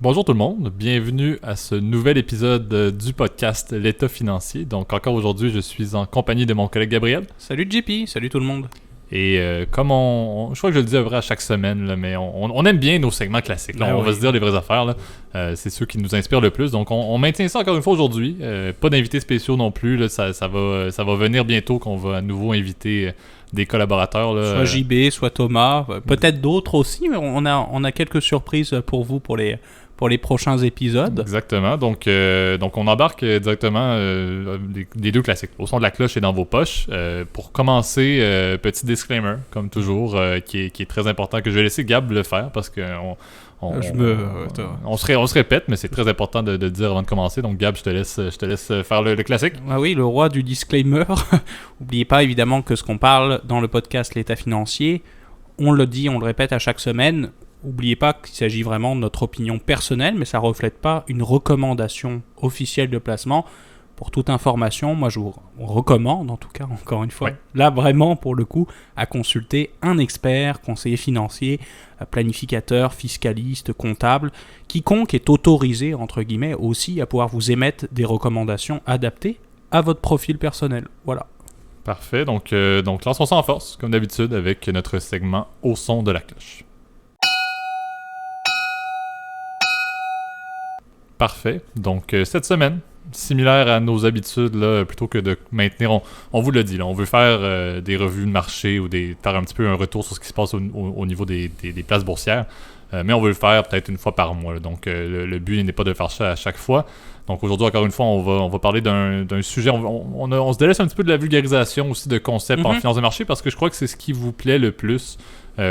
Bonjour tout le monde, bienvenue à ce nouvel épisode du podcast L'État financier. Donc encore aujourd'hui, je suis en compagnie de mon collègue Gabriel. Salut JP, salut tout le monde. Et comme je crois que je le dis à vrai à chaque semaine, là, mais on aime bien nos segments classiques. Là, on va se dire les vraies affaires. Là. C'est ceux qui nous inspirent le plus. Donc on maintient ça encore une fois aujourd'hui. Pas d'invités spéciaux non plus. Là, ça va venir bientôt qu'on va à nouveau inviter des collaborateurs. Là, soit JB, soit Thomas, peut-être d'autres aussi, mais on a quelques surprises pour vous pour les prochains épisodes. Exactement. Donc on embarque directement les deux classiques. Au son de la cloche et dans vos poches. Pour commencer, petit disclaimer, comme toujours, qui est très important, que je vais laisser Gab le faire parce que on se répète, mais c'est très important de le dire avant de commencer. Donc Gab, je te laisse faire le classique. Ah oui, le roi du disclaimer. N'oubliez pas évidemment que ce qu'on parle dans le podcast L'État financier, on le dit, on le répète à chaque semaine. N'oubliez pas qu'il s'agit vraiment de notre opinion personnelle, mais ça ne reflète pas une recommandation officielle de placement. Pour toute information, moi je vous recommande, en tout cas, encore une fois, là vraiment pour le coup, à consulter un expert, conseiller financier, planificateur, fiscaliste, comptable, quiconque est autorisé, entre guillemets, aussi à pouvoir vous émettre des recommandations adaptées à votre profil personnel. Voilà. Parfait, donc lançons ça en force, comme d'habitude, avec notre segment Au son de la cloche. Parfait. Donc, cette semaine, similaire à nos habitudes, là, plutôt que de maintenir... On vous le dit, là, on veut faire des revues de marché ou faire un petit peu un retour sur ce qui se passe au niveau des places boursières. Mais on veut le faire peut-être une fois par mois. Là. Donc, le but n'est pas de faire ça à chaque fois. Donc, aujourd'hui, encore une fois, on va parler d'un sujet... On se délaisse un petit peu de la vulgarisation aussi de concepts en finance de marché parce que je crois que c'est ce qui vous plaît le plus.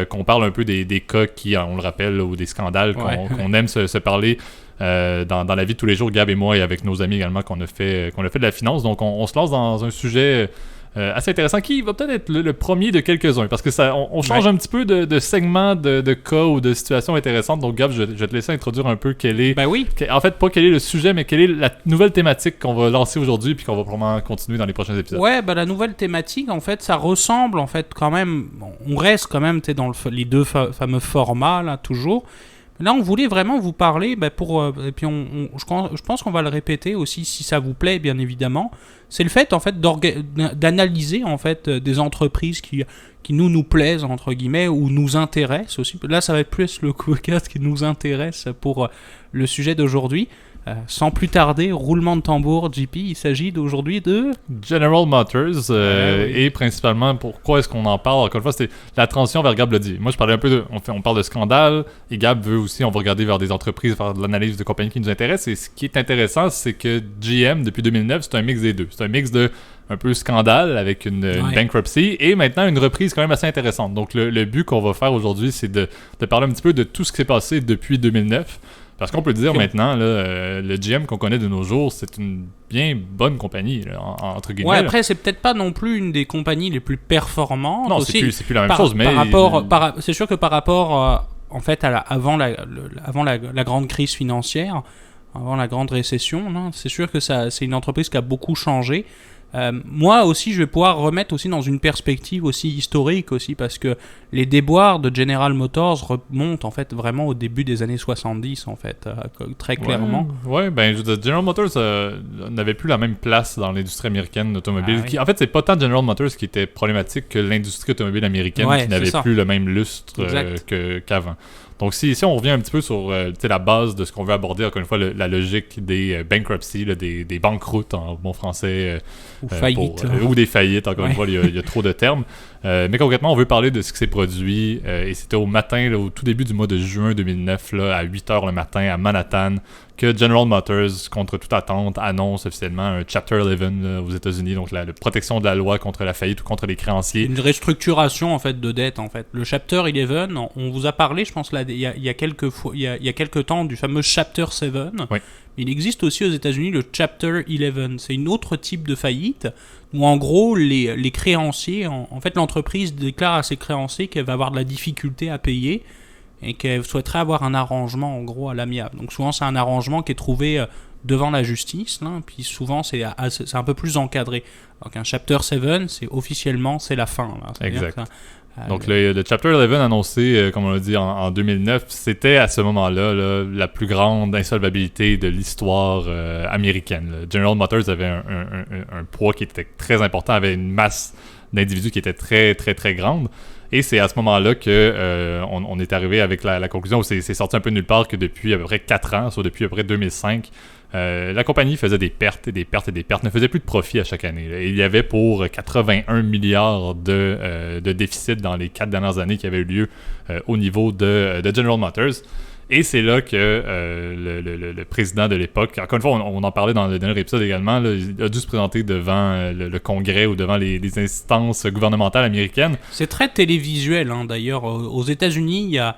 Qu'on parle un peu des cas qui, on le rappelle, là, ou des scandales qu'on aime se parler dans la vie de tous les jours, Gab et moi, et avec nos amis également, qu'on a fait de la finance. Donc, on se lance dans un sujet assez intéressant qui va peut-être être le premier de quelques-uns, parce que on change un petit peu de segment de cas ou de situations intéressantes. Donc, Gab, je vais te laisser introduire un peu en fait, pas quel est le sujet, mais quelle est la nouvelle thématique qu'on va lancer aujourd'hui puis qu'on va probablement continuer dans les prochains épisodes. Ouais, la nouvelle thématique, en fait, ça ressemble, en fait, quand même... on reste quand même, dans les deux fameux formats, là, toujours. Là, on voulait vraiment vous parler, et puis je pense qu'on va le répéter aussi, si ça vous plaît, bien évidemment. C'est le fait, en fait, d'analyser, en fait, des entreprises qui nous plaisent, entre guillemets, ou nous intéressent aussi. Là, ça va être plus le podcast qui nous intéresse pour le sujet d'aujourd'hui. Sans plus tarder, roulement de tambour, JP, il s'agit d'aujourd'hui de... General Motors, et principalement, pourquoi est-ce qu'on en parle? Encore une fois, c'est la transition vers Gab l'a dit. Moi, je parlais un peu on parle de scandale, et Gab veut aussi, on va regarder vers des entreprises, faire de l'analyse de compagnies qui nous intéressent, et ce qui est intéressant, c'est que GM, depuis 2009, c'est un mix des deux. C'est un mix de un peu scandale avec une bankruptcy, et maintenant une reprise quand même assez intéressante. Donc, le but qu'on va faire aujourd'hui, c'est de parler un petit peu de tout ce qui s'est passé depuis 2009. Parce qu'on peut dire maintenant, là, le GM qu'on connaît de nos jours, c'est une bien bonne compagnie, là, entre guillemets. Ouais, après, c'est peut-être pas non plus une des compagnies les plus performantes. Non, aussi, c'est plus la même chose, mais... c'est sûr que par rapport, en fait, avant la grande crise financière, avant la grande récession, là, c'est sûr que c'est une entreprise qui a beaucoup changé. Moi aussi, je vais pouvoir remettre aussi dans une perspective aussi historique aussi, parce que les déboires de General Motors remontent en fait vraiment au début des années 70 en fait, très clairement. Ouais, je veux dire, General Motors n'avait plus la même place dans l'industrie américaine automobile. En fait, c'est pas tant General Motors qui était problématique que l'industrie automobile américaine qui n'avait plus le même lustre qu'avant. Donc, si on revient un petit peu sur la base de ce qu'on veut aborder, encore une fois, la logique des bankruptcies, des banqueroutes en bon français. Ou faillites. Ou des faillites, encore une fois, il y a trop de termes. Mais concrètement, on veut parler de ce qui s'est produit. Et c'était au matin, là, au tout début du mois de juin 2009, là, à 8h le matin, à Manhattan, que General Motors, contre toute attente, annonce officiellement un Chapter 11 là, aux États-Unis, donc la protection de la loi contre la faillite ou contre les créanciers. Une restructuration en fait de dette en fait. Le Chapter 11, on vous a parlé, je pense là, il y a quelques temps du fameux Chapter 7. Oui. Il existe aussi aux États-Unis le Chapter 11. C'est une autre type de faillite où en gros les créanciers, en fait l'entreprise déclare à ses créanciers qu'elle va avoir de la difficulté à payer. et qu'elle souhaiterait avoir un arrangement en gros à l'amiable. Donc souvent c'est un arrangement qui est trouvé devant la justice, là, puis souvent c'est un peu plus encadré. Donc un Chapter 7, c'est la fin. Là. Exact. Donc le Chapter 11 annoncé, comme on l'a dit, en 2009, c'était à ce moment-là là, la plus grande insolvabilité de l'histoire américaine. Là. General Motors avait un poids qui était très important, avait une masse d'individus qui était très, très, très grande. Et c'est à ce moment-là que on est arrivé avec la conclusion où c'est sorti un peu de nulle part que depuis à peu près 4 ans, soit depuis à peu près 2005, la compagnie faisait des pertes et des pertes et des pertes, ne faisait plus de profit à chaque année. Là. Et il y avait pour 81 milliards de déficit dans les 4 dernières années qui avaient eu lieu au niveau de General Motors. Et c'est là que le président de l'époque, encore une fois, on en parlait dans le dernier épisode également, là, il a dû se présenter devant le Congrès ou devant les instances gouvernementales américaines. C'est très télévisuel, hein, d'ailleurs. Aux États-Unis, il y a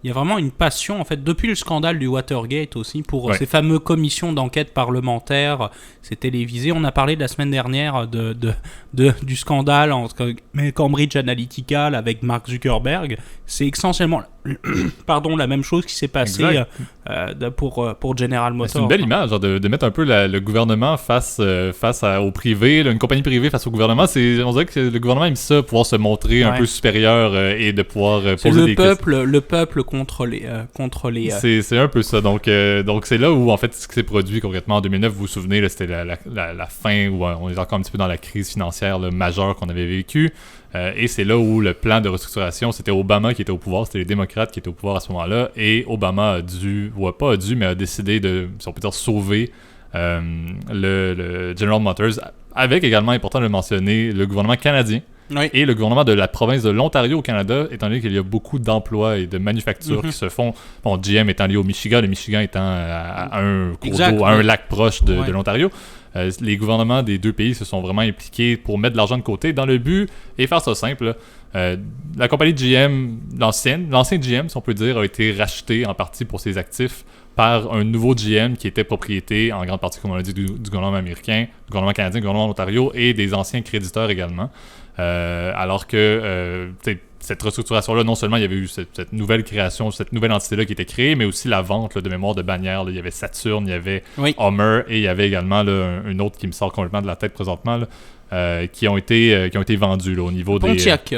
vraiment une passion, en fait, depuis le scandale du Watergate aussi, pour ces fameuses commissions d'enquête parlementaire. C'est télévisé. On a parlé la semaine dernière du scandale entre Cambridge Analytica avec Mark Zuckerberg. C'est essentiellement la même chose qui s'est passée pour General Motors. C'est une belle image, genre, de mettre un peu le gouvernement face au privé, là, une compagnie privée face au gouvernement. On dirait que le gouvernement aime ça, pouvoir se montrer un peu supérieur et de pouvoir poser des questions. Le peuple contre les... C'est un peu ça. Donc c'est là où, en fait, ce qui s'est produit concrètement en 2009, vous vous souvenez, là, c'était la fin où on est encore un petit peu dans la crise financière là, majeure qu'on avait vécue. Et c'est là où le plan de restructuration, c'était Obama qui était au pouvoir, c'était les démocrates qui étaient au pouvoir à ce moment-là, et Obama a décidé de, si on peut dire, sauver le General Motors, avec également, important de le mentionner, le gouvernement canadien et le gouvernement de la province de l'Ontario au Canada, étant donné qu'il y a beaucoup d'emplois et de manufactures qui se font, bon, GM étant lié au Michigan, le Michigan étant à un cours d'eau, à un lac proche de l'Ontario. Les gouvernements des deux pays se sont vraiment impliqués pour mettre de l'argent de côté dans le but, et faire ça simple, la compagnie GM, l'ancien GM, si on peut dire, a été racheté en partie pour ses actifs par un nouveau GM qui était propriété en grande partie, comme on l'a dit, du gouvernement américain, du gouvernement canadien, du gouvernement de l'Ontario et des anciens créditeurs également. Alors que cette restructuration-là, non seulement il y avait eu cette nouvelle création, cette nouvelle entité-là qui était créée, mais aussi la vente là, de mémoire de bannières. Là. Il y avait Saturn, il y avait Hummer et il y avait également là, un autre qui me sort complètement de la tête présentement, là, qui ont été vendus là, au niveau Pontiac.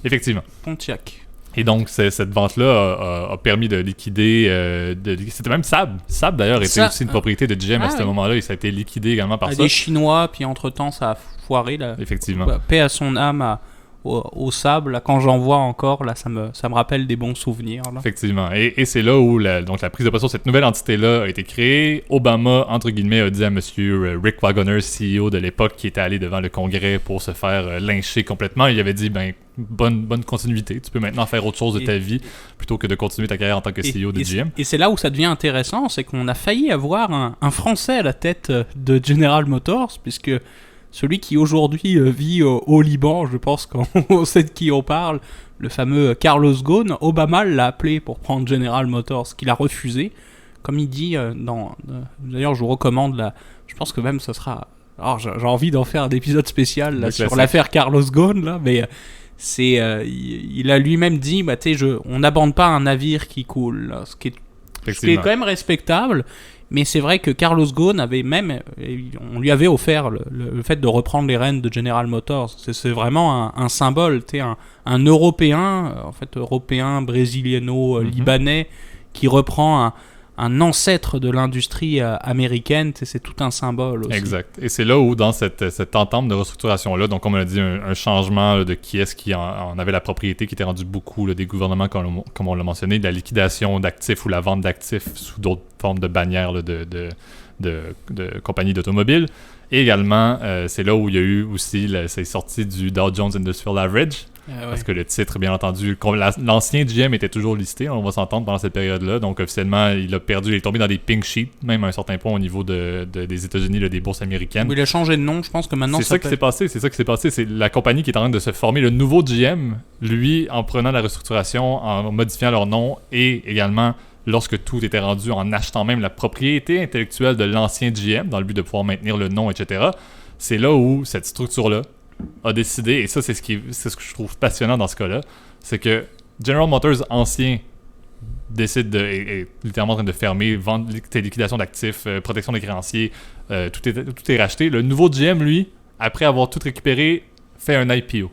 Effectivement. Pontiac. Et donc, cette vente-là a permis de liquider... c'était même Saab. Saab, d'ailleurs, était aussi une propriété de GM à ce moment-là, et ça a été liquidé également par ça. Des Chinois, puis entre-temps, ça a foiré. Là. Effectivement. Paix à son âme au Saab. Là, quand j'en vois encore, là, ça me rappelle des bons souvenirs. Là. Effectivement. Et c'est là où la prise de possession de cette nouvelle entité-là a été créée. Obama, entre guillemets, a dit à M. Rick Wagoner, CEO de l'époque, qui était allé devant le Congrès pour se faire lyncher complètement, il avait dit, bonne continuité. Tu peux maintenant faire autre chose de ta vie plutôt que de continuer ta carrière en tant que CEO de GM. Et c'est là où ça devient intéressant, c'est qu'on a failli avoir un Français à la tête de General Motors, puisque celui qui aujourd'hui vit au Liban, je pense qu'on sait de qui on parle, le fameux Carlos Ghosn, Obama l'a appelé pour prendre General Motors, qu'il a refusé. Comme il dit, d'ailleurs je vous recommande, je pense que même ce sera... Alors j'ai envie d'en faire un épisode spécial là, sur l'affaire Carlos Ghosn, là, mais... il a lui-même dit on n'abandonne pas un navire qui coule là, ce qui est quand même respectable, mais c'est vrai que Carlos Ghosn on lui avait offert le fait de reprendre les rênes de General Motors. C'est vraiment un symbole, un Européen, en fait européen, brésiliano-libanais, qui reprend un ancêtre de l'industrie américaine, c'est tout un symbole aussi. Exact. Et c'est là où, dans cette entente de restructuration-là, donc comme on a dit, un changement là, de qui est-ce qui en avait la propriété, qui était rendu beaucoup là, des gouvernements, comme on l'a mentionné, de la liquidation d'actifs ou la vente d'actifs sous d'autres formes de bannières là, de compagnies d'automobiles. Et également, c'est là où il y a eu aussi, c'est sorti du Dow Jones Industrial Average, parce que le titre, bien entendu, l'ancien GM était toujours listé, on va s'entendre pendant cette période-là, donc officiellement, il est tombé dans des pink sheets, même à un certain point au niveau des États-Unis, là, des bourses américaines. Oui, il a changé de nom, je pense que maintenant... C'est ça qui s'est passé, c'est la compagnie qui est en train de se former, le nouveau GM, lui, en prenant la restructuration, en modifiant leur nom, et également... lorsque tout était rendu en achetant même la propriété intellectuelle de l'ancien GM, dans le but de pouvoir maintenir le nom, etc., c'est là où cette structure-là a décidé, et ça, c'est ce que je trouve passionnant dans ce cas-là, c'est que General Motors, ancien décide est littéralement en train de fermer, vendre tes liquidations d'actifs, protection des créanciers, tout est racheté. Le nouveau GM, lui, après avoir tout récupéré, fait un IPO.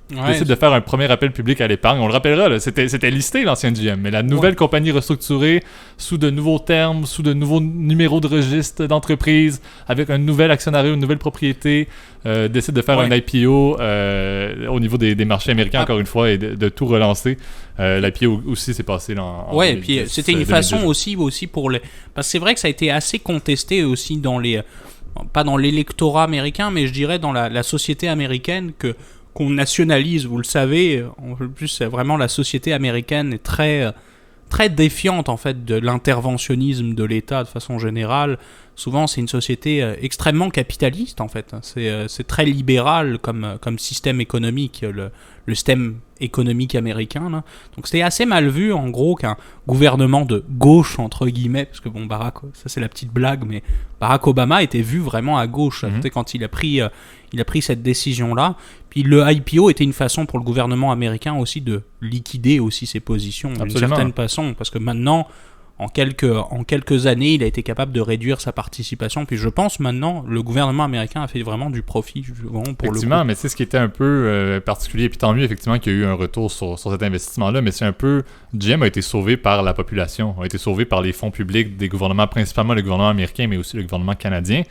Décide de faire un premier appel public à l'épargne. On le rappellera, là, c'était listé l'ancien GM, mais la nouvelle compagnie restructurée sous de nouveaux termes, sous de nouveaux numéros de registre d'entreprise, avec un nouvel actionnariat, une nouvelle propriété, décide de faire un IPO au niveau des marchés américains, encore une fois, et de tout relancer. L'IPO aussi s'est passé en ouais, et puis c'était une façon aussi pour les... Parce que c'est vrai que ça a été assez contesté aussi dans les... Pas dans l'électorat américain, mais je dirais dans la société américaine qu'on nationalise, vous le savez. En plus, vraiment, la société américaine est très, très défiante en fait de l'interventionnisme de l'État de façon générale. Souvent, c'est une société extrêmement capitaliste en fait. C'est très libéral comme système économique, le système économique américain. Là. Donc c'était assez mal vu en gros qu'un gouvernement de gauche entre guillemets, parce que bon, ça c'est la petite blague, mais Barack Obama était vu vraiment à gauche quand il a pris cette décision-là. Puis le IPO était une façon pour le gouvernement américain aussi de liquider aussi ses positions d'une certaine façon, parce que maintenant, en quelques années, il a été capable de réduire sa participation. Puis je pense maintenant, le gouvernement américain a fait vraiment du profit pour effectivement, mais c'est ce qui était un peu particulier. Puis tant mieux, effectivement, qu'il y a eu un retour sur cet investissement-là. Mais c'est un peu... GM a été sauvé par la population, a été sauvé par les fonds publics des gouvernements, principalement le gouvernement américain, mais aussi le gouvernement canadien.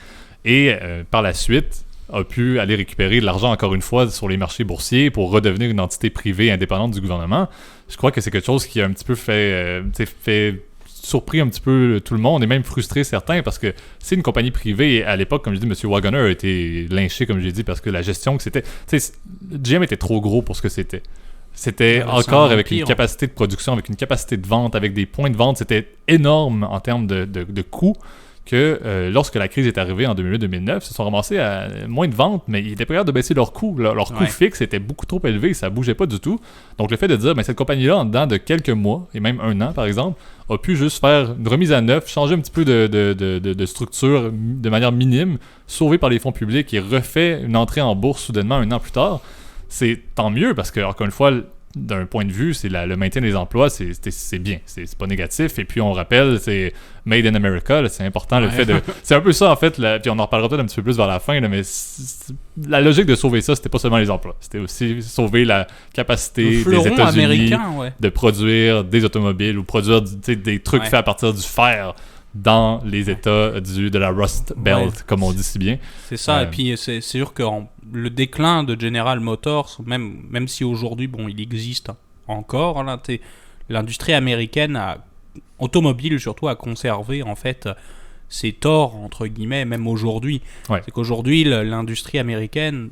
Et par la suite, a pu aller récupérer de l'argent, encore une fois, sur les marchés boursiers pour redevenir une entité privée indépendante du gouvernement. Je crois que c'est quelque chose qui a un petit peu fait surpris un petit peu tout le monde et même frustré certains parce que c'est une compagnie privée et à l'époque, comme je dis, M. Wagoner a été lynché, comme j'ai dit, parce que la gestion que c'était... GM était trop gros pour ce que c'était. C'était encore avec une capacité de production, avec une capacité de vente, avec des points de vente. C'était énorme en termes de coûts que lorsque la crise est arrivée en 2008-2009, ils se sont ramassés à moins de ventes, mais ils étaient prêts de baisser leurs coûts. Leur coût fixe était beaucoup trop élevé, ça bougeait pas du tout. Donc le fait de dire, cette compagnie-là, en dedans de quelques mois, et même un an par exemple, a pu juste faire une remise à neuf, changer un petit peu de structure de manière minime, sauvé par les fonds publics et refait une entrée en bourse soudainement un an plus tard, c'est tant mieux parce que, encore une fois, d'un point de vue, c'est le maintien des emplois, c'est bien, c'est pas négatif. Et puis on rappelle, c'est Made in America, là, c'est important le fait de... C'est un peu ça en fait, puis on en reparlera peut-être un petit peu plus vers la fin, là, mais la logique de sauver ça, c'était pas seulement les emplois, c'était aussi sauver la capacité des États-Unis de produire des automobiles ou produire des trucs faits à partir du fer dans les États de la Rust Belt, comme on dit si bien. C'est ça, et puis c'est sûr que le déclin de General Motors, même si aujourd'hui, il existe encore, là, l'industrie américaine automobile surtout a conservé en fait ses torts, entre guillemets, même aujourd'hui. C'est qu'aujourd'hui, l'industrie américaine,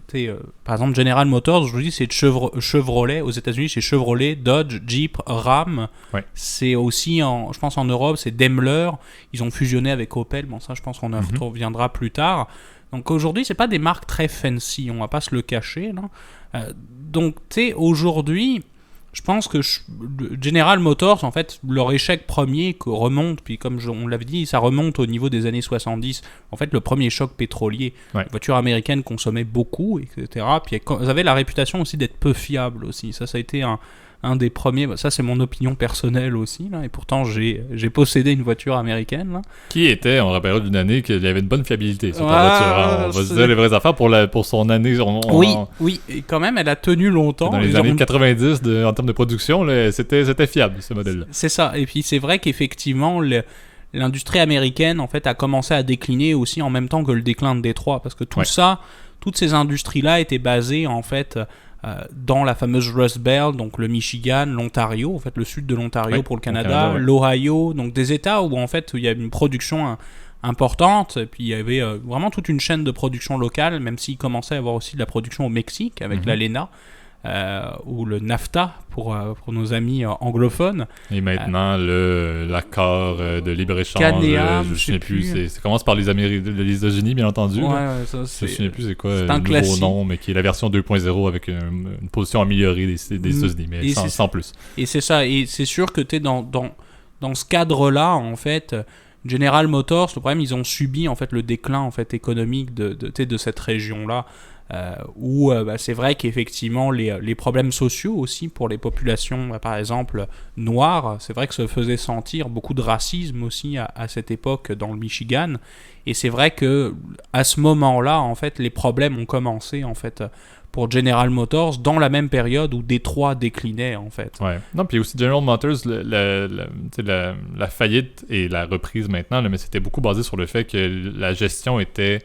par exemple, General Motors, je vous dis, c'est Chevrolet. Aux États-Unis, c'est Chevrolet, Dodge, Jeep, Ram. C'est aussi, je pense, en Europe, c'est Daimler. Ils ont fusionné avec Opel. Bon, ça, je pense qu'on en reviendra plus tard. Donc aujourd'hui, c'est pas des marques très fancy, on va pas se le cacher. Là. Donc, aujourd'hui... Je pense que General Motors, en fait, leur échec premier remonte, puis comme on l'avait dit, ça remonte au niveau des années 70. En fait, le premier choc pétrolier, les voitures américaines consommaient beaucoup, etc. Puis elles avaient la réputation aussi d'être peu fiables aussi. Ça a été un des premiers... Ça, c'est mon opinion personnelle aussi, là, et pourtant, j'ai possédé une voiture américaine. Là. Qui était, on rappellera d'une année qu'il y avait une bonne fiabilité sur ta voiture. On va se dire les vraies affaires pour son année. Oui, et quand même, elle a tenu longtemps. Dans les années 90, en termes de production, là, c'était fiable, ce modèle-là. C'est ça, et puis c'est vrai qu'effectivement, l'industrie américaine, en fait, a commencé à décliner aussi en même temps que le déclin de Détroit, parce que toutes ces industries-là étaient basées, en fait... dans la fameuse Rust Belt, donc le Michigan, l'Ontario, en fait le sud de l'Ontario pour le Canada, l'Ohio, donc des États où en fait il y a une production importante, et puis il y avait vraiment toute une chaîne de production locale, même s'il commençait à y avoir aussi de la production au Mexique avec l'ALENA ou le NAFTA pour nos amis anglophones. Et maintenant l'accord de libre-échange, je ne sais plus, ça commence par les États-Unis bien entendu. Je ne sais plus c'est quoi le nouveau nom, mais qui est la version 2.0 avec une position améliorée des États-Unis, mais sans plus. Et c'est ça, et c'est sûr que tu es dans ce cadre-là, en fait... General Motors, le problème, ils ont subi en fait le déclin en fait économique de cette région-là. où c'est vrai qu'effectivement les problèmes sociaux aussi pour les populations, par exemple noires, c'est vrai que se faisait sentir beaucoup de racisme aussi à cette époque dans le Michigan. Et c'est vrai que à ce moment-là, en fait, les problèmes ont commencé en fait pour General Motors dans la même période où Détroit déclinait en fait. Ouais. Non, puis aussi General Motors, la faillite et la reprise maintenant, là, mais c'était beaucoup basé sur le fait que la gestion était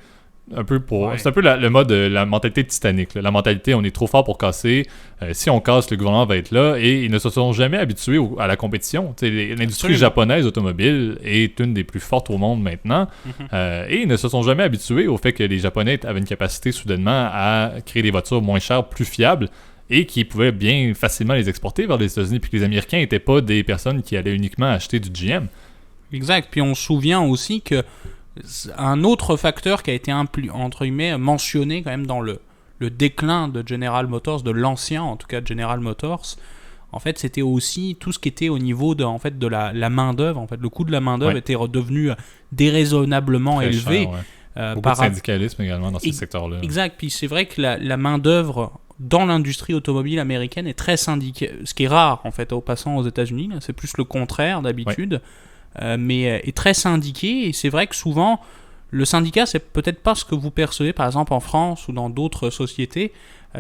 un peu c'est un peu le mode, la mentalité Titanic, là. La mentalité, on est trop fort pour casser. Si on casse, le gouvernement va être là. Et ils ne se sont jamais habitués à la compétition. L'industrie japonaise automobile est une des plus fortes au monde maintenant. Et ils ne se sont jamais habitués au fait que les Japonais avaient une capacité soudainement à créer des voitures moins chères, plus fiables, et qui pouvaient bien facilement les exporter vers les États-Unis. Puis que les Américains n'étaient pas des personnes qui allaient uniquement acheter du GM. Exact. Puis on se souvient aussi que un autre facteur qui a été entre guillemets mentionné quand même dans le déclin de General Motors, de l'ancien en tout cas de General Motors, en fait c'était aussi tout ce qui était au niveau de la main d'œuvre. En fait le coût de la main d'œuvre était redevenu déraisonnablement très élevé. Cher, beaucoup de syndicalisme également dans ce secteur-là. Exact. Puis c'est vrai que la main d'œuvre dans l'industrie automobile américaine est très syndiquée, ce qui est rare en fait au passant aux États-Unis. Là, c'est plus le contraire d'habitude. Mais est très syndiqué, et c'est vrai que souvent le syndicat, c'est peut-être pas ce que vous percevez par exemple en France ou dans d'autres sociétés.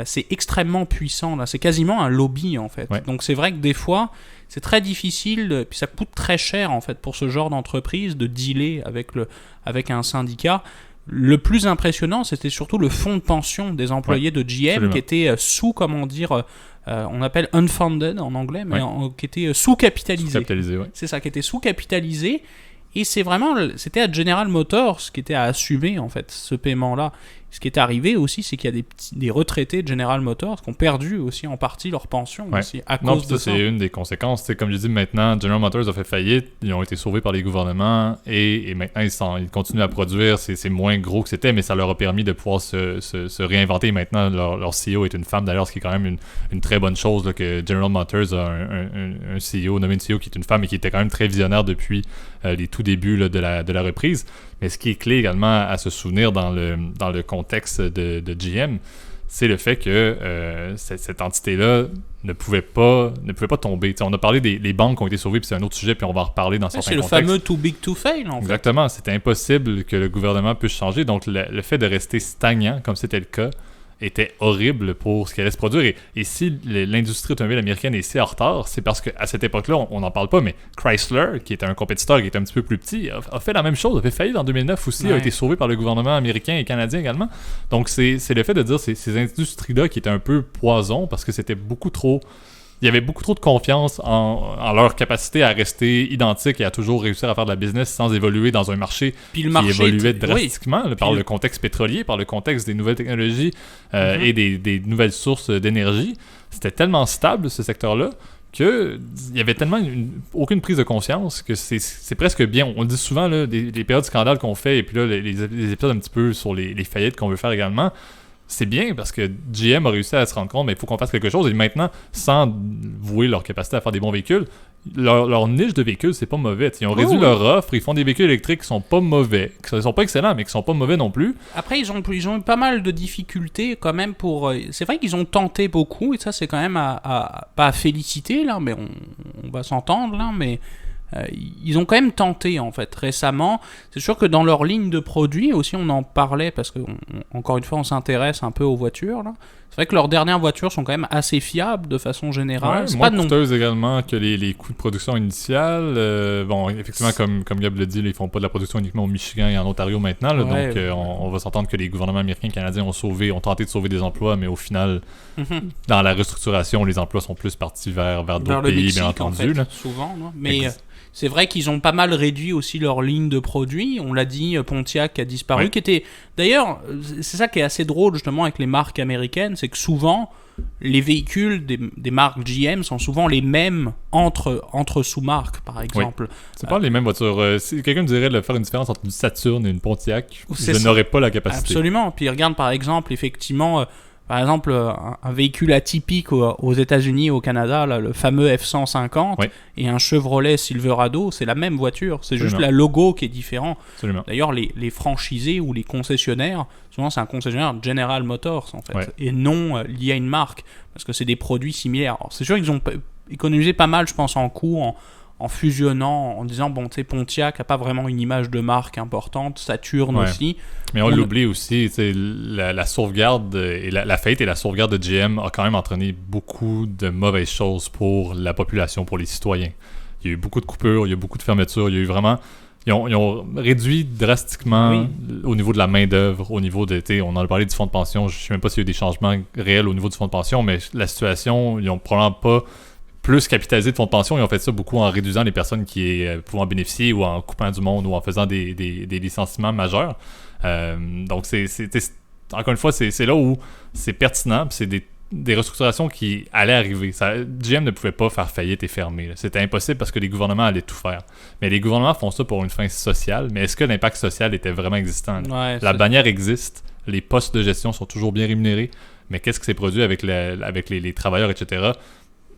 C'est extrêmement puissant là, c'est quasiment un lobby en fait. Donc c'est vrai que des fois c'est très difficile, puis ça coûte très cher en fait pour ce genre d'entreprise de dealer avec un syndicat. Le plus impressionnant, c'était surtout le fonds de pension des employés de GM, absolument, qui était on appelle unfunded en anglais, mais qui était sous-capitalisé. Sous-capitalisé, oui. C'est ça, qui était sous-capitalisé. Et c'était à General Motors qui était à assumer en fait ce paiement-là. Ce qui est arrivé aussi, c'est qu'il y a des retraités de General Motors qui ont perdu aussi en partie leur pension aussi à cause de ça. C'est une des conséquences. T'sais, comme je dis, maintenant, General Motors a fait faillite, ils ont été sauvés par les gouvernements et maintenant ils continuent à produire. C'est moins gros que c'était, mais ça leur a permis de pouvoir se réinventer. Et maintenant, leur CEO est une femme d'ailleurs, ce qui est quand même une très bonne chose là, que General Motors a un CEO, nommé une CEO qui est une femme et qui était quand même très visionnaire depuis les tout débuts là, de la reprise. Mais ce qui est clé également à se souvenir dans le contexte de GM, c'est le fait que cette entité-là ne pouvait pas tomber. T'sais, on a parlé des banques qui ont été sauvées, puis c'est un autre sujet, puis on va en reparler dans certains contextes. C'est le fameux too big to fail, en fait. Exactement. C'était impossible que le gouvernement puisse changer. Donc, le fait de rester stagnant, comme c'était le cas, était horrible pour ce qui allait se produire. Et si l'industrie automobile américaine est si en retard, c'est parce qu'à cette époque-là, on n'en parle pas, mais Chrysler, qui était un compétiteur qui était un petit peu plus petit, a fait la même chose, a fait faillite en 2009 aussi, a été sauvé par le gouvernement américain et canadien également. Donc c'est le fait de dire ces industries-là qui étaient un peu poison, parce que c'était beaucoup trop... Il y avait beaucoup trop de confiance en leur capacité à rester identiques et à toujours réussir à faire de la business sans évoluer dans un marché qui évoluait drastiquement par le contexte pétrolier, par le contexte des nouvelles technologies et des nouvelles sources d'énergie. C'était tellement stable, ce secteur-là, qu'il y avait tellement aucune prise de conscience que c'est presque bien. On dit souvent là, des périodes de scandale qu'on fait et puis là, les épisodes un petit peu sur les faillites qu'on veut faire également. C'est bien parce que GM a réussi à se rendre compte, mais il faut qu'on fasse quelque chose. Et maintenant, sans vouer leur capacité à faire des bons véhicules, leur niche de véhicules, c'est pas mauvais. Ils ont réduit leur offre, ils font des véhicules électriques qui sont pas mauvais, qui sont pas excellents, mais qui sont pas mauvais non plus. Après, ils ont eu pas mal de difficultés quand même pour... C'est vrai qu'ils ont tenté beaucoup, et ça, c'est quand même pas à féliciter, là, mais on va s'entendre, là, mais... ils ont quand même tenté en fait récemment. C'est sûr que dans leur ligne de produits aussi, on en parlait parce que encore une fois on s'intéresse un peu aux voitures là. C'est vrai que leurs dernières voitures sont quand même assez fiables de façon générale. C'est moins coûteuses également que les coûts de production initiales. Bon, effectivement, comme Gab l'a dit, ils font pas de la production uniquement au Michigan et en Ontario maintenant. Là, donc, on va s'entendre que les gouvernements américains et canadiens ont tenté de sauver des emplois, mais au final, dans la restructuration, les emplois sont plus partis vers d'autres pays, Mexique, bien entendu. En fait, là. Souvent, là. Mais c'est vrai qu'ils ont pas mal réduit aussi leur ligne de produits. On l'a dit, Pontiac a disparu, qui était... D'ailleurs, c'est ça qui est assez drôle justement avec les marques américaines, c'est que souvent, les véhicules des marques GM sont souvent les mêmes entre sous-marques, par exemple. Oui. C'est pas les mêmes voitures. Si quelqu'un me dirait de faire une différence entre une Saturn et une Pontiac, je n'aurais pas la capacité. Absolument. Puis regarde par exemple, effectivement... par exemple, un véhicule atypique aux États-Unis, au Canada, là, le fameux F-150, Oui. et un Chevrolet Silverado, c'est la même voiture. C'est juste Absolument. le logo qui est différent. Absolument. D'ailleurs, les franchisés ou les concessionnaires, souvent c'est un concessionnaire General Motors, en fait, Ouais. et non lié à une marque, parce que c'est des produits similaires. Alors, c'est sûr qu'ils ont économisé pas mal, je pense, en coût, en fusionnant, en disant, bon, tu sais, Pontiac n'a pas vraiment une image de marque importante, Saturn Ouais. aussi. Mais on l'oublie aussi, tu sais, la sauvegarde et la faillite et la sauvegarde de GM a quand même entraîné beaucoup de mauvaises choses pour la population, pour les citoyens. Il y a eu beaucoup de coupures, il y a eu beaucoup de fermetures, il y a eu vraiment... Ils ont réduit drastiquement au niveau de la main-d'œuvre, au niveau de... tu sais, on en a parlé du fonds de pension, je ne sais même pas s'il y a eu des changements réels au niveau du fonds de pension, mais la situation, ils n'ont probablement pas plus capitalisé de fonds de pension. Ils ont fait ça beaucoup en réduisant les personnes qui pouvaient en bénéficier ou en coupant du monde ou en faisant des licenciements majeurs. Donc, encore une fois, c'est là où c'est pertinent, puis c'est des restructurations qui allaient arriver. GM ne pouvait pas faire faillite et fermer. Là. C'était impossible parce que les gouvernements allaient tout faire. Mais les gouvernements font ça pour une fin sociale. Mais est-ce que l'impact social était vraiment existant? Ouais, la bannière existe, les postes de gestion sont toujours bien rémunérés, mais qu'est-ce qui s'est produit avec les travailleurs, etc.,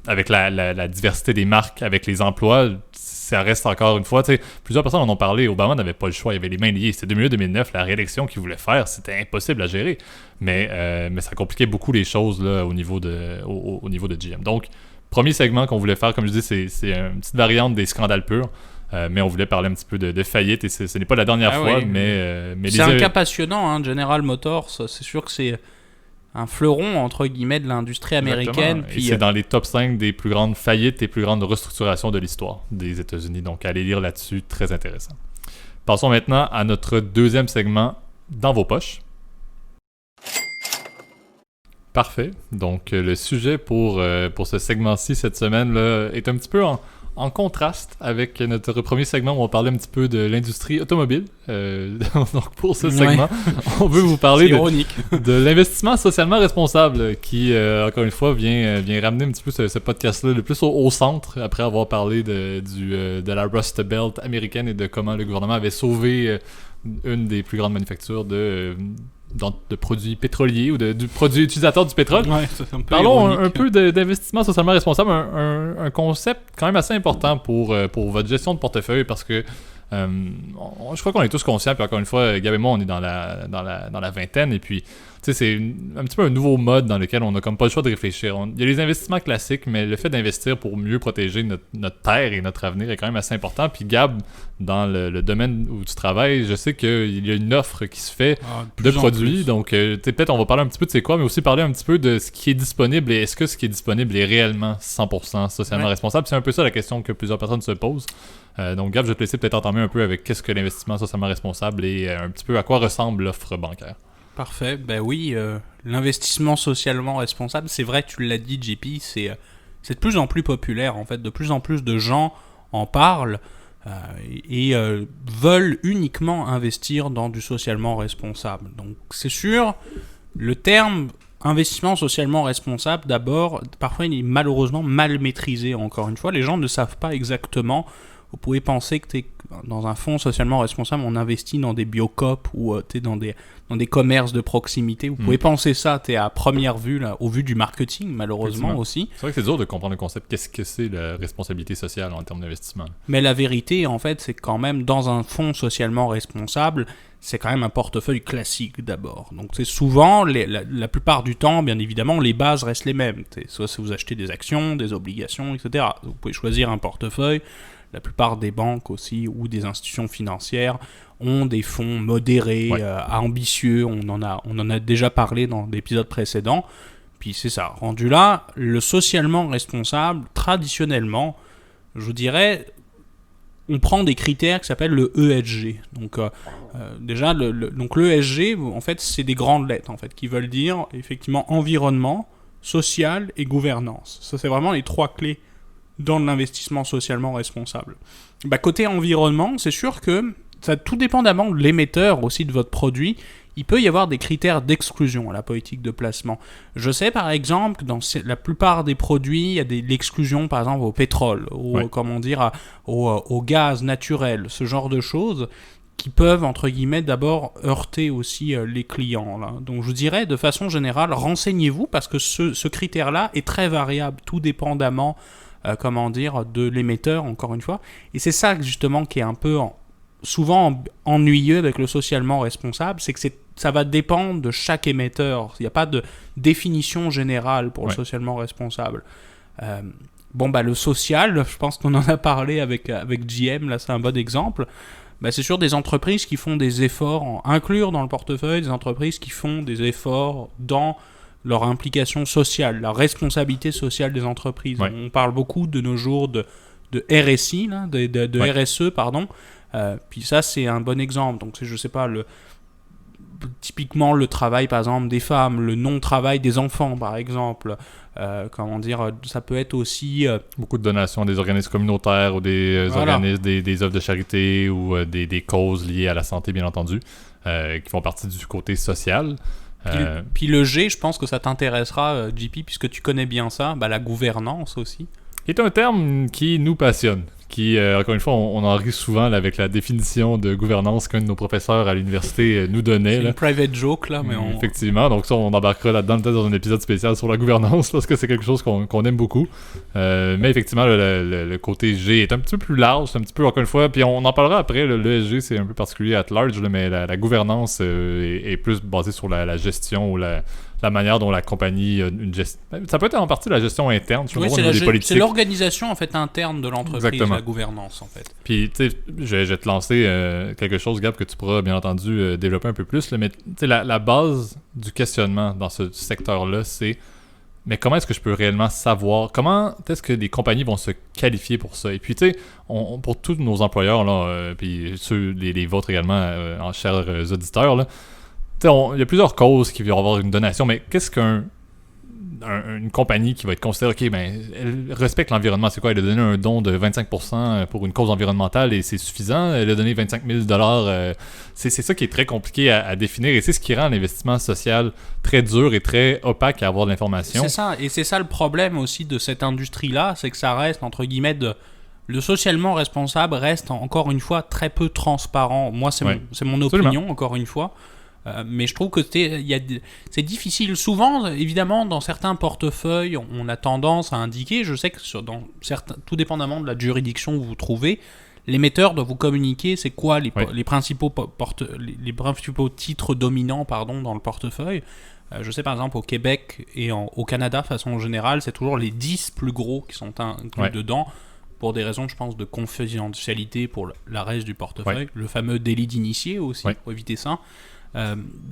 avec la diversité des marques, avec les emplois, ça reste encore une fois, tu sais, plusieurs personnes en ont parlé, Obama n'avait pas le choix, il avait les mains liées, c'était 2009, la réélection qu'il voulait faire, c'était impossible à gérer, mais ça compliquait beaucoup les choses là, au niveau de GM. Donc, premier segment qu'on voulait faire, comme je dis, c'est une petite variante des scandales purs, mais on voulait parler un petit peu de faillite, et ce n'est pas la dernière fois, oui. mais c'est un cas passionnant, hein, General Motors, c'est sûr que c'est un fleuron, entre guillemets, de l'industrie américaine. Puis, c'est dans les top 5 des plus grandes faillites et plus grandes restructurations de l'histoire des États-Unis. Donc, allez lire là-dessus, très intéressant. Passons maintenant à notre deuxième segment, Dans vos poches. Parfait. Donc, le sujet pour ce segment-ci cette semaine là, est un petit peu en contraste avec notre premier segment où on parlait un petit peu de l'industrie automobile. Donc pour ce segment, on veut vous parler de l'investissement socialement responsable qui, encore une fois, vient ramener un petit peu ce podcast-là le plus au centre après avoir parlé de la Rust Belt américaine et de comment le gouvernement avait sauvé une des plus grandes manufactures de produits pétroliers ou du produit utilisateur du pétrole. Ouais, c'est un peu Parlons ironique. un peu d'investissement socialement responsable, un concept quand même assez important pour votre gestion de portefeuille parce que je crois qu'on est tous conscients, puis encore une fois, Gab et moi, on est dans la vingtaine, et puis tu sais, c'est un petit peu un nouveau mode dans lequel on n'a comme pas le choix de réfléchir. Il y a les investissements classiques, mais le fait d'investir pour mieux protéger notre terre et notre avenir est quand même assez important. Puis Gab, dans le domaine où tu travailles, je sais qu'il y a une offre qui se fait de produits. Donc, peut-être on va parler un petit peu de c'est quoi, mais aussi parler un petit peu de ce qui est disponible et est-ce que ce qui est disponible est réellement 100% socialement responsable. C'est un peu ça la question que plusieurs personnes se posent. Donc Gab, je vais te laisser peut-être entamer un peu avec qu'est-ce que l'investissement socialement responsable et un petit peu à quoi ressemble l'offre bancaire. Parfait, ben oui, l'investissement socialement responsable, c'est vrai, tu l'as dit JP, c'est de plus en plus populaire en fait, de plus en plus de gens en parlent et veulent uniquement investir dans du socialement responsable. Donc c'est sûr, le terme investissement socialement responsable, d'abord, parfois il est malheureusement mal maîtrisé, encore une fois, les gens ne savent pas exactement. Vous pouvez penser que tu es dans un fonds socialement responsable, on investit dans des biocoop ou tu es dans des commerces de proximité. Vous pouvez penser ça, tu es à première vue, là, au vu du marketing, malheureusement aussi. C'est vrai que c'est dur de comprendre le concept. Qu'est-ce que c'est la responsabilité sociale en termes d'investissement? Mais la vérité, en fait, c'est que quand même, dans un fonds socialement responsable, c'est quand même un portefeuille classique d'abord. Donc c'est souvent, la plupart du temps, bien évidemment, les bases restent les mêmes. Soit si vous achetez des actions, des obligations, etc. Vous pouvez choisir un portefeuille. La plupart des banques aussi ou des institutions financières ont des fonds modérés, ambitieux. On en a déjà parlé dans l'épisode précédent. Puis c'est ça. Rendu là, le socialement responsable, traditionnellement, je vous dirais, on prend des critères qui s'appellent le ESG. Donc déjà, donc le ESG, en fait, c'est des grandes lettres en fait qui veulent dire effectivement environnement, social et gouvernance. Ça, c'est vraiment les trois clés dans l'investissement socialement responsable. Côté environnement, c'est sûr que ça, tout dépendamment de l'émetteur aussi de votre produit, il peut y avoir des critères d'exclusion à la politique de placement. Je sais par exemple que dans la plupart des produits, il y a l'exclusion par exemple au pétrole, au gaz naturel, ce genre de choses qui peuvent, entre guillemets, d'abord heurter aussi les clients. Là. Donc je dirais, de façon générale, renseignez-vous, parce que ce critère-là est très variable, tout dépendamment, de l'émetteur, encore une fois. Et c'est ça, justement, qui est un peu souvent ennuyeux avec le socialement responsable, c'est que ça va dépendre de chaque émetteur. Il n'y a pas de définition générale pour le socialement responsable. Le social, je pense qu'on en a parlé avec GM, là c'est un bon exemple. C'est sûr des entreprises qui font des efforts, inclure dans le portefeuille des entreprises qui font des efforts dans leur implication sociale, la responsabilité sociale des entreprises. Ouais. On parle beaucoup de nos jours de RSI, là, de RSE, pardon. Puis ça, c'est un bon exemple. Donc, je sais pas, typiquement le travail, par exemple, des femmes, le non-travail des enfants, par exemple. Ça peut être aussi... Beaucoup de donations à des organismes communautaires ou des organismes, des œuvres de charité ou des causes liées à la santé, bien entendu, qui font partie du côté social. Puis le G, je pense que ça t'intéressera, JP, puisque tu connais bien ça, la gouvernance aussi. Qui est un terme qui nous passionne. Qui, encore une fois, on en rit souvent là, avec la définition de gouvernance qu'un de nos professeurs à l'université nous donnait. C'est une private joke, là, mais Effectivement, donc ça, on embarquera là-dedans peut-être dans un épisode spécial sur la gouvernance, parce que c'est quelque chose qu'on aime beaucoup. Mais effectivement, le côté G est un petit peu plus large, c'est un petit peu, encore une fois, puis on en parlera après, l'ESG, c'est un peu particulier at large, là, mais la gouvernance est plus basée sur la gestion ou la manière dont la compagnie ça peut être en partie la gestion interne, c'est l'organisation en fait interne de l'entreprise. Exactement. La gouvernance en fait. Puis tu sais, je vais te lancer quelque chose, Gab, que tu pourras bien entendu développer un peu plus là, mais tu sais, la base du questionnement dans ce secteur-là, c'est mais comment est-ce que je peux réellement savoir, comment est-ce que les compagnies vont se qualifier pour ça? Et puis tu sais, pour tous nos employeurs là, puis ceux les vôtres également, en chers auditeurs là, il y a plusieurs causes qui vont avoir une donation, mais qu'est-ce qu'une compagnie qui va être considérée, elle respecte l'environnement, c'est quoi? Elle a donné un don de 25% pour une cause environnementale et c'est suffisant? Elle a donné 25 000 $. C'est ça qui est très compliqué à définir et c'est ce qui rend l'investissement social très dur et très opaque à avoir de l'information. C'est ça, et c'est ça le problème aussi de cette industrie-là, c'est que ça reste, entre guillemets, le socialement responsable reste, encore une fois, très peu transparent. Moi, c'est mon opinion, absolument. Encore une fois. Mais je trouve que c'est difficile. Souvent, évidemment, dans certains portefeuilles, on a tendance à indiquer, je sais que tout dépendamment de la juridiction où vous vous trouvez, l'émetteur doit vous communiquer c'est quoi les principaux titres dominants dans le portefeuille. Je sais par exemple au Québec et au Canada, de façon générale, c'est toujours les 10 plus gros qui sont inclus dedans, pour des raisons, je pense, de confidentialité pour la reste du portefeuille. Le fameux délit d'initié aussi, pour éviter ça.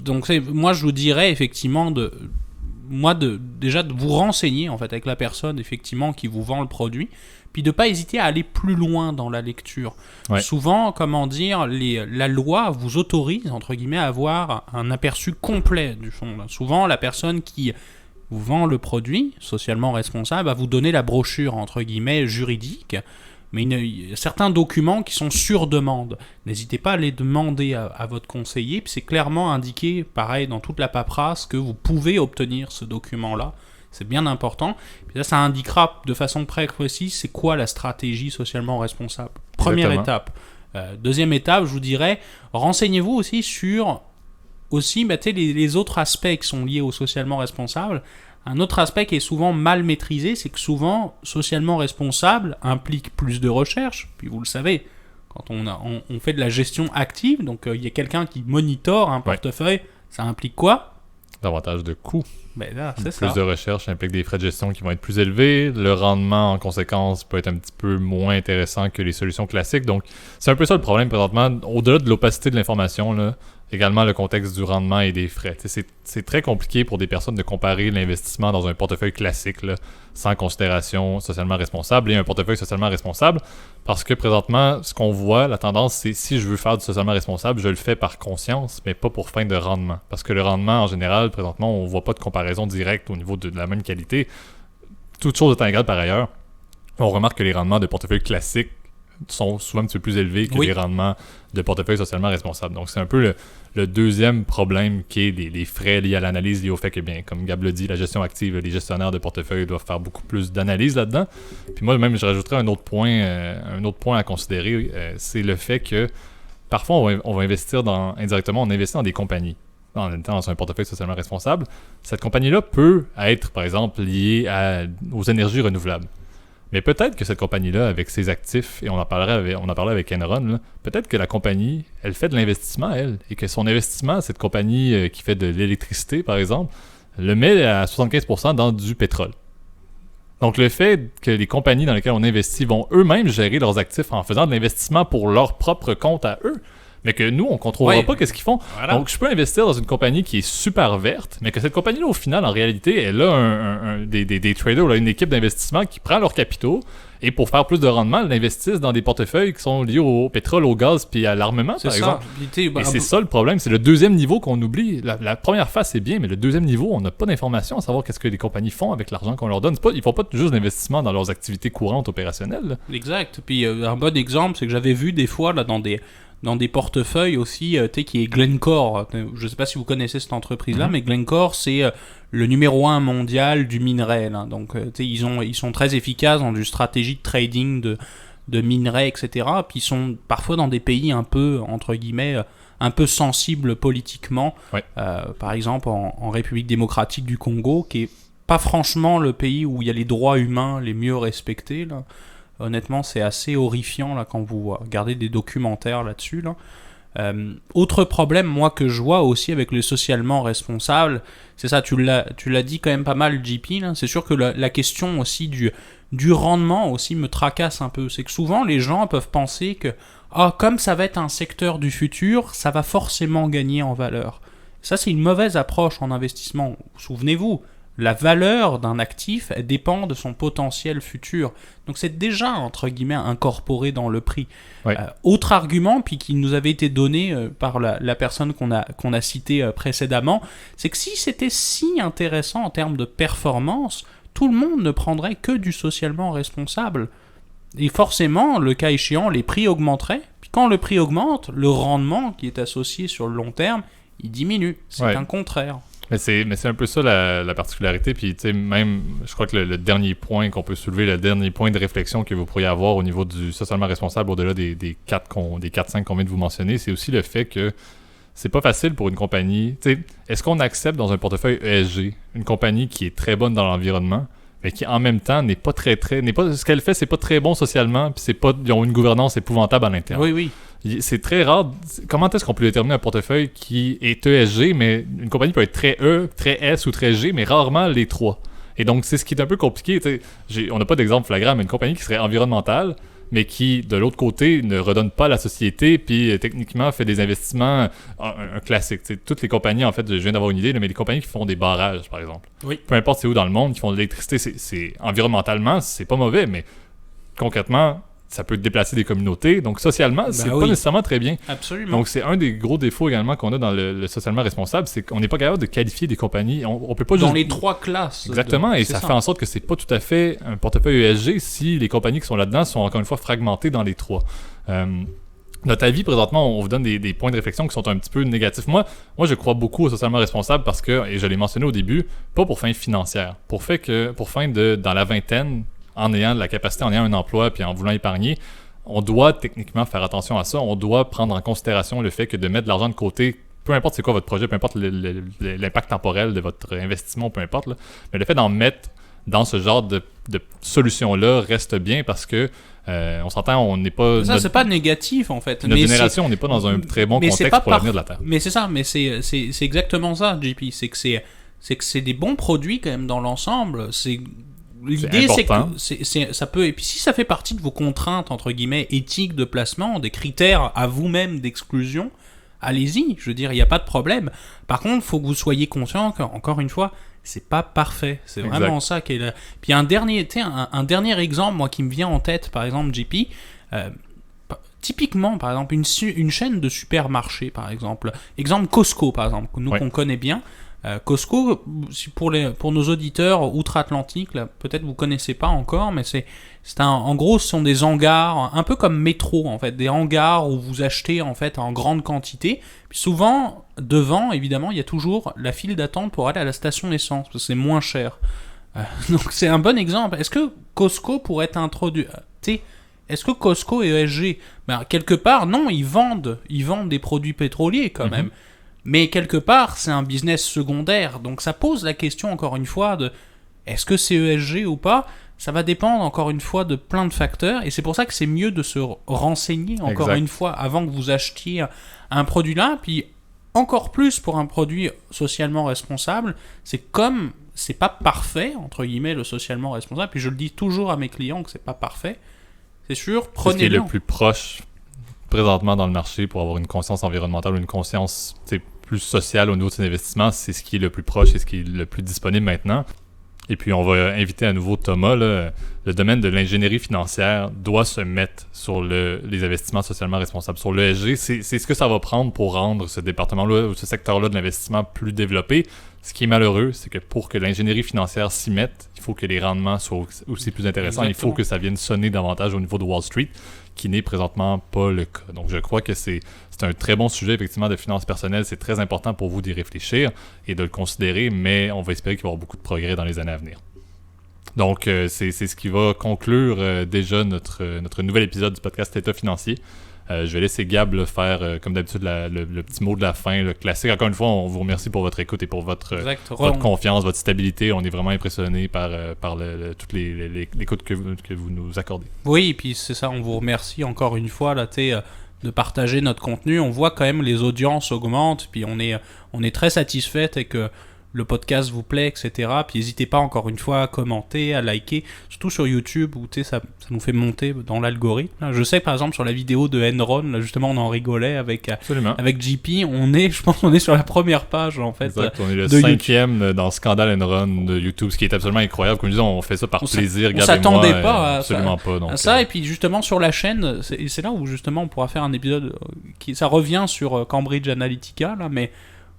Donc moi je vous dirais effectivement déjà de vous renseigner en fait avec la personne effectivement qui vous vend le produit, puis de pas hésiter à aller plus loin dans la lecture. Souvent, la loi vous autorise entre guillemets à avoir un aperçu complet du fond. Souvent la personne qui vous vend le produit socialement responsable va vous donner la brochure entre guillemets juridique. Mais il y a certains documents qui sont sur demande. N'hésitez pas à les demander à votre conseiller. Puis c'est clairement indiqué, pareil, dans toute la paperasse, que vous pouvez obtenir ce document-là. C'est bien important. Puis là, ça indiquera de façon très précise c'est quoi la stratégie socialement responsable. Première étape. Deuxième étape, je vous dirais, renseignez-vous aussi sur les autres aspects qui sont liés au socialement responsable. Un autre aspect qui est souvent mal maîtrisé, c'est que souvent, socialement responsable implique plus de recherche. Puis vous le savez, quand on fait de la gestion active, donc il y a quelqu'un qui monitore un portefeuille, ça implique quoi? Davantage de coûts. C'est ça. Plus de recherche implique des frais de gestion qui vont être plus élevés. Le rendement, en conséquence, peut être un petit peu moins intéressant que les solutions classiques. Donc, c'est un peu ça le problème présentement. Au-delà de l'opacité de l'information, là, également le contexte du rendement et des frais. C'est très compliqué pour des personnes de comparer l'investissement dans un portefeuille classique, là, sans considération socialement responsable, et un portefeuille socialement responsable, parce que présentement, ce qu'on voit, la tendance, c'est si je veux faire du socialement responsable, je le fais par conscience, mais pas pour fin de rendement. Parce que le rendement, en général, présentement, on voit pas de comparaison directe au niveau de la même qualité. Toute chose étant égale par ailleurs, on remarque que les rendements de portefeuilles classiques sont souvent un petit peu plus élevés que les rendements de portefeuille socialement responsable. Donc, c'est un peu le deuxième problème qui est les frais liés à l'analyse, liés au fait que, bien, comme Gab l'a dit, la gestion active, les gestionnaires de portefeuille doivent faire beaucoup plus d'analyse là-dedans. Puis moi, même, je rajouterais un autre point à considérer, c'est le fait que parfois, on va investir indirectement, on investit dans des compagnies. En étant dans un portefeuille socialement responsable, cette compagnie-là peut être, par exemple, liée aux énergies renouvelables. Mais peut-être que cette compagnie-là, avec ses actifs, et on en parlait avec Enron, là, peut-être que la compagnie, elle fait de l'investissement, elle, et que son investissement, cette compagnie qui fait de l'électricité, par exemple, le met à 75% dans du pétrole. Donc, le fait que les compagnies dans lesquelles on investit vont eux-mêmes gérer leurs actifs en faisant de l'investissement pour leur propre compte à eux, mais que nous, on ne contrôlera pas qu'est-ce qu'ils font. Voilà. Donc, je peux investir dans une compagnie qui est super verte, mais que cette compagnie-là, au final, en réalité, elle a des traders, là, une équipe d'investissement qui prend leurs capitaux et pour faire plus de rendement, elle investissent dans des portefeuilles qui sont liés au pétrole, au gaz puis à l'armement, par exemple. Et c'est ça le problème. C'est le deuxième niveau qu'on oublie. La première phase, c'est bien, mais le deuxième niveau, on n'a pas d'informations à savoir qu'est-ce que les compagnies font avec l'argent qu'on leur donne. Ils ne font pas juste d'investissement dans leurs activités courantes opérationnelles. Là. Exact. Puis un bon exemple, c'est que j'avais vu des fois là, dans des portefeuilles aussi, qui est Glencore. Je ne sais pas si vous connaissez cette entreprise-là, mais Glencore, c'est le numéro 1 mondial du minerai. Là. Donc, ils sont très efficaces dans une stratégie de trading de minerais, etc. Puis ils sont parfois dans des pays un peu, entre guillemets, un peu sensibles politiquement. Ouais. Par exemple, en République démocratique du Congo, qui est pas franchement le pays où il y a les droits humains les mieux respectés, là. Honnêtement, c'est assez horrifiant là, quand vous regardez des documentaires là-dessus. Là. Autre problème, moi, que je vois aussi avec le socialement responsable, c'est ça, tu l'as dit quand même pas mal, JP. Là. C'est sûr que la question aussi du rendement aussi me tracasse un peu. C'est que souvent, les gens peuvent penser que comme ça va être un secteur du futur, ça va forcément gagner en valeur. Ça, c'est une mauvaise approche en investissement. Souvenez-vous, la valeur d'un actif dépend de son potentiel futur. Donc c'est déjà, entre guillemets, incorporé dans le prix. Ouais. Autre argument, puis qui nous avait été donné par la personne qu'on a citée précédemment, c'est que si c'était si intéressant en termes de performance, tout le monde ne prendrait que du socialement responsable. Et forcément, le cas échéant, les prix augmenteraient. Puis quand le prix augmente, le rendement qui est associé sur le long terme, il diminue. C'est un contraire. Mais c'est un peu ça la particularité. Puis, tu sais, même, je crois que le dernier point qu'on peut soulever, le dernier point de réflexion que vous pourriez avoir au niveau du socialement responsable, au-delà des 4-5 qu'on vient de vous mentionner, c'est aussi le fait que c'est pas facile pour une compagnie. Tu sais, est-ce qu'on accepte dans un portefeuille ESG une compagnie qui est très bonne dans l'environnement, mais qui en même temps n'est pas ce qu'elle fait, c'est pas très bon socialement, puis ils ont une gouvernance épouvantable à l'interne. Oui. C'est très rare. Comment est-ce qu'on peut déterminer un portefeuille qui est ESG, mais une compagnie peut être très E, très S ou très G, mais rarement les trois. Et donc, c'est ce qui est un peu compliqué. On n'a pas d'exemple flagrant, mais une compagnie qui serait environnementale, mais qui, de l'autre côté, ne redonne pas à la société, puis techniquement fait des investissements, un classique. Toutes les compagnies, en fait, je viens d'avoir une idée, mais les compagnies qui font des barrages, par exemple. Oui. Peu importe c'est où dans le monde, qui font de l'électricité, c'est environnementalement, c'est pas mauvais, mais concrètement, ça peut déplacer des communautés. Donc, socialement, c'est pas nécessairement très bien. Absolument. Donc, c'est un des gros défauts également qu'on a dans le socialement responsable, c'est qu'on n'est pas capable de qualifier des compagnies. On peut pas dans les trois classes. Exactement, et ça fait en sorte que c'est pas tout à fait un portefeuille ESG si les compagnies qui sont là-dedans sont encore une fois fragmentées dans les trois. Notre avis, présentement, on vous donne des points de réflexion qui sont un petit peu négatifs. Moi, je crois beaucoup au socialement responsable parce que, et je l'ai mentionné au début, pas pour fin financière, pour fin dans la vingtaine, en ayant de la capacité, en ayant un emploi puis en voulant épargner, on doit techniquement faire attention à ça. On doit prendre en considération le fait que de mettre de l'argent de côté, peu importe c'est quoi votre projet, peu importe l'impact temporel de votre investissement, peu importe, là, mais le fait d'en mettre dans ce genre de solution-là reste bien parce que on s'entend, on n'est pas... Ça, c'est pas négatif, en fait. Notre génération, on n'est pas dans un très bon contexte pour l'avenir de la Terre. Mais c'est ça, mais c'est exactement ça, JP. C'est que c'est des bons produits quand même dans l'ensemble. L'idée, c'est que ça peut... Et puis si ça fait partie de vos contraintes, entre guillemets, éthiques de placement, des critères à vous-même d'exclusion, allez-y. Je veux dire, il n'y a pas de problème. Par contre, il faut que vous soyez conscient qu'encore une fois, c'est pas parfait. C'est vraiment ça qui est là. Puis un dernier exemple, moi, qui me vient en tête, par exemple, JP... typiquement, par exemple, une chaîne de supermarchés, par exemple. Exemple Costco, par exemple, qu'on connaît bien. Costco, pour nos auditeurs outre-Atlantique, là, peut-être vous connaissez pas encore, mais en gros, ce sont des hangars, un peu comme métro, en fait, des hangars où vous achetez, en fait, en grande quantité. Puis souvent, devant, évidemment, il y a toujours la file d'attente pour aller à la station d'essence, parce que c'est moins cher. Donc, c'est un bon exemple. Est-ce que Costco pourrait être introduit... est-ce que Costco et ESG, quelque part, non, ils vendent des produits pétroliers quand même. Mais quelque part, c'est un business secondaire. Donc ça pose la question, encore une fois, de est-ce que c'est ESG ou pas ? Ça va dépendre, encore une fois, de plein de facteurs. Et c'est pour ça que c'est mieux de se renseigner, encore une fois, avant que vous achetiez un produit là. Puis encore plus pour un produit socialement responsable, c'est pas parfait, entre guillemets, le socialement responsable. Puis je le dis toujours à mes clients que c'est pas parfait. C'est sûr, prenez-le. C'est ce qui est le plus proche présentement dans le marché pour avoir une conscience environnementale ou une conscience plus sociale au niveau de ses investissements. C'est ce qui est le plus proche et ce qui est le plus disponible maintenant. Et puis, on va inviter à nouveau Thomas. Là, le domaine de l'ingénierie financière doit se mettre sur les investissements socialement responsables. Sur l'ESG, c'est ce que ça va prendre pour rendre ce département-là ou ce secteur-là de l'investissement plus développé. Ce qui est malheureux, c'est que pour que l'ingénierie financière s'y mette, il faut que les rendements soient aussi plus intéressants. Exactement. Il faut que ça vienne sonner davantage au niveau de Wall Street, qui n'est présentement pas le cas. Donc, je crois que c'est un très bon sujet, effectivement, de finances personnelles. C'est très important pour vous d'y réfléchir et de le considérer, mais on va espérer qu'il va y avoir beaucoup de progrès dans les années à venir. Donc, c'est ce qui va conclure déjà notre nouvel épisode du podcast État financier. Je vais laisser Gab faire, comme d'habitude, le petit mot de la fin, le classique. Encore une fois, on vous remercie pour votre écoute et pour votre confiance, votre stabilité. On est vraiment impressionnés par toutes l'écoute que vous nous accordez. Oui, et puis c'est ça, on vous remercie encore une fois là, de partager notre contenu. On voit quand même les audiences augmentent, puis on est très satisfait et que le podcast vous plaît, etc. Puis n'hésitez pas encore une fois à commenter, à liker, surtout sur YouTube où ça nous fait monter dans l'algorithme. Je sais que par exemple sur la vidéo de Enron, là, justement on en rigolait avec JP, je pense qu'on est sur la première page en fait. Exact, on est le 5e dans Scandale Enron de YouTube, ce qui est absolument incroyable. Comme je disais, on fait ça par plaisir. On s'attendait pas à ça. Et puis justement sur la chaîne, c'est là où justement on pourra faire un épisode ça revient sur Cambridge Analytica là, mais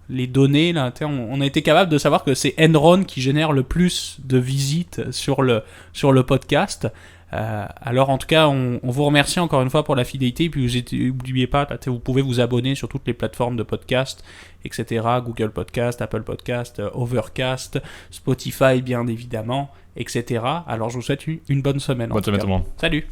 les données, là, on a été capable de savoir que c'est Enron qui génère le plus de visites sur le podcast. Alors en tout cas, on vous remercie encore une fois pour la fidélité. Et puis n'oubliez pas, là, vous pouvez vous abonner sur toutes les plateformes de podcast, etc. Google Podcast, Apple Podcast, Overcast, Spotify bien évidemment, etc. Alors je vous souhaite une bonne semaine. Bonne semaine tout le monde. Salut.